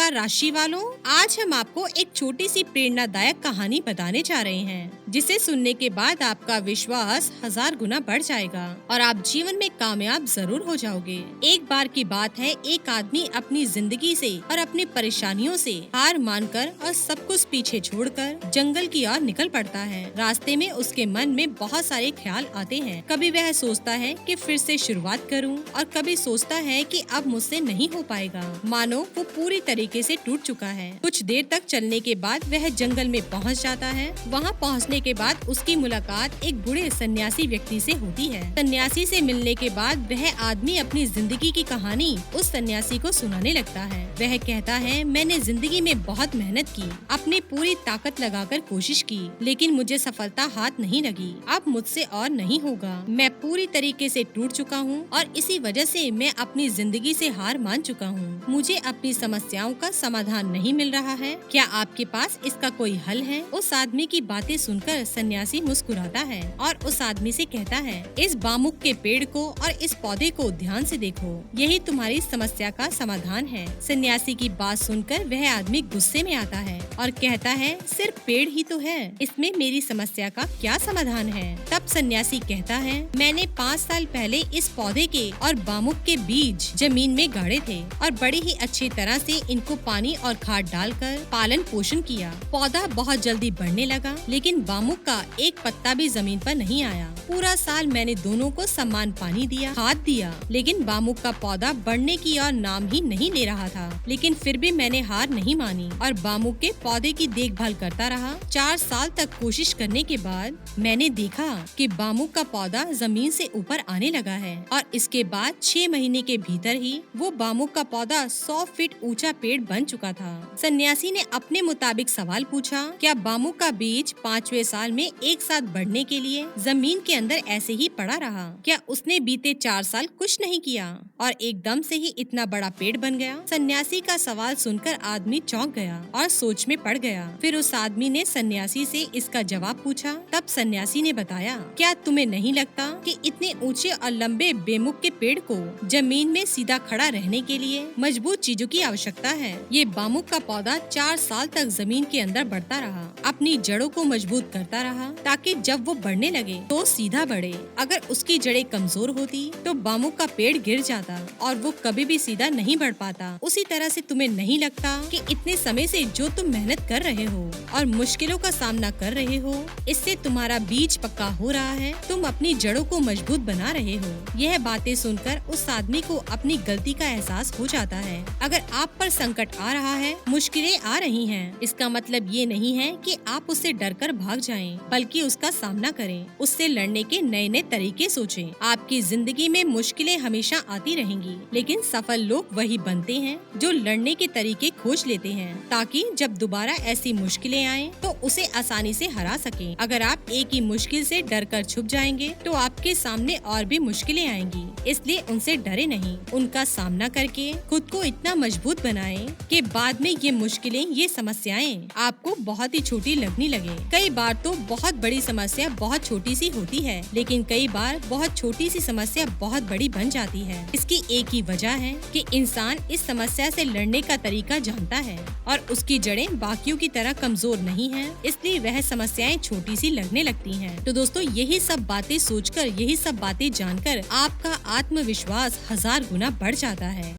नमस्कार राशि वालों, आज हम आपको एक छोटी सी प्रेरणादायक कहानी बताने जा रहे हैं जिसे सुनने के बाद आपका विश्वास 1000 गुना बढ़ जाएगा और आप जीवन में कामयाब जरूर हो जाओगे। एक बार की बात है, एक आदमी अपनी जिंदगी से और अपनी परेशानियों से हार मानकर और सब कुछ पीछे छोड़कर जंगल की ओर निकल पड़ता है। रास्ते में उसके मन में बहुत सारे ख्याल आते हैं। कभी वह सोचता है कि फिर से शुरुआत करूं और कभी सोचता है कि अब मुझसे नहीं हो पाएगा, मानो वो पूरी तरीके से टूट चुका है। कुछ देर तक चलने के बाद वह जंगल में पहुंच जाता है। वहां पहुंचने के बाद उसकी मुलाकात एक बूढ़े सन्यासी व्यक्ति से होती है। सन्यासी से मिलने के बाद वह आदमी अपनी जिंदगी की कहानी उस सन्यासी को सुनाने लगता है। वह कहता है, मैंने जिंदगी में बहुत मेहनत की, अपनी पूरी ताकत लगाकर कोशिश की, लेकिन मुझे सफलता हाथ नहीं लगी। अब मुझसे और नहीं होगा। मैं पूरी तरीके से टूट चुका हूँ और इसी वजह से मैं अपनी जिंदगी से हार मान चुका हूँ। मुझे अपनी समस्याओं का समाधान नहीं मिल रहा है। क्या आपके पास इसका कोई हल है? उस आदमी की बातें सुनकर सन्यासी मुस्कुराता है और उस आदमी से कहता है, इस बामुक के पेड़ को और इस पौधे को ध्यान से देखो, यही तुम्हारी समस्या का समाधान है। सन्यासी की बात सुनकर वह आदमी गुस्से में आता है और कहता है, सिर्फ पेड़ ही तो है, इसमें मेरी समस्या का क्या समाधान है? तब सन्यासी कहता है, मैंने 5 साल पहले इस पौधे के और बामुक के बीज जमीन में गाड़े थे और बड़ी ही अच्छी तरह से इनको पानी और खाद डालकर पालन पोषण किया। पौधा बहुत जल्दी बढ़ने लगा, लेकिन बामुक का एक पत्ता भी जमीन पर नहीं आया। पूरा साल मैंने दोनों को समान पानी दिया, खाद दिया, लेकिन बामुक का पौधा बढ़ने की और नाम ही नहीं ले रहा था। लेकिन फिर भी मैंने हार नहीं मानी और बामुक के पौधे की देखभाल करता रहा। 4 साल तक कोशिश करने के बाद मैंने देखा कि बामुक का पौधा जमीन से ऊपर आने लगा है और इसके बाद 6 महीने के भीतर ही वो बामुक का पौधा 100 फीट ऊंचा पेड़ बन चुका था। सन्यासी ने अपने मुताबिक सवाल पूछा, क्या बामुक का बीज 5वें साल में एक साथ बढ़ने के लिए जमीन के अंदर ऐसे ही पड़ा रहा? क्या उसने बीते 4 साल कुछ नहीं किया और एकदम से ही इतना बड़ा पेड़ बन गया? सन्यासी का सवाल सुनकर आदमी चौंक गया और सोच में पड़ गया। फिर उस आदमी ने सन्यासी से इसका जवाब पूछा। तब सन्यासी ने बताया, क्या तुम्हें नहीं लगता कि इतने ऊंचे और लंबे बेमुख के पेड़ को जमीन में सीधा खड़ा रहने के लिए मजबूत चीजों की आवश्यकता है? ये बामुक का पौधा 4 साल तक जमीन के अंदर बढ़ता रहा, अपनी जड़ों को मजबूत करता रहा ताकि जब वो बढ़ने लगे तो सीधा बढ़े। अगर उसकी जड़ें कमजोर होती तो बामुक का पेड़ गिर जाता और वो कभी भी सीधा नहीं बढ़ पाता। उसी तरह से तुम्हें नहीं लगता कि इतने समय से जो तुम मेहनत कर रहे हो और मुश्किलों का सामना कर रहे हो, इससे तुम्हारा बीज पक्का हो रहा है, तुम अपनी जड़ों को मजबूत बना रहे हो। यह बातें सुनकर उस आदमी को अपनी गलती का एहसास हो जाता है। अगर आप पर संकट आ रहा है, मुश्किलें आ रही हैं, इसका मतलब ये नहीं है कि आप उससे डरकर भाग जाएं, बल्कि उसका सामना करें, उससे लड़ने के नए नए तरीके सोचें। आपकी जिंदगी में मुश्किलें हमेशा आती रहेंगी, लेकिन सफल लोग वही बनते हैं जो लड़ने के तरीके खोज लेते हैं, ताकि जब दोबारा ऐसी मुश्किलें आएं तो उसे आसानी से हरा सकें। अगर आप एक ही मुश्किल से डरकर छुप जाएंगे तो आपके सामने और भी मुश्किलें आएंगी, इसलिए उनसे डरे नहीं, उनका सामना करके खुद को इतना मजबूत बनाएं कि बाद में ये मुश्किलें, ये समस्याएं आपको बहुत ही छोटी लगने लगे। कई बार तो बहुत बड़ी समस्या बहुत छोटी सी होती है, लेकिन कई बार बहुत छोटी सी समस्या बहुत बड़ी बन जाती है। इसकी एक ही वजह है कि इंसान इस समस्या से लड़ने का तरीका जानता है और उसकी जड़ें बाकियों की तरह कमजोर नहीं है, इसलिए वह समस्याएं छोटी सी लगने लगती हैं। तो दोस्तों, यही सब बातें सोचकर, यही सब बातें जानकर आपका आत्मविश्वास 1000 गुना बढ़ जाता है।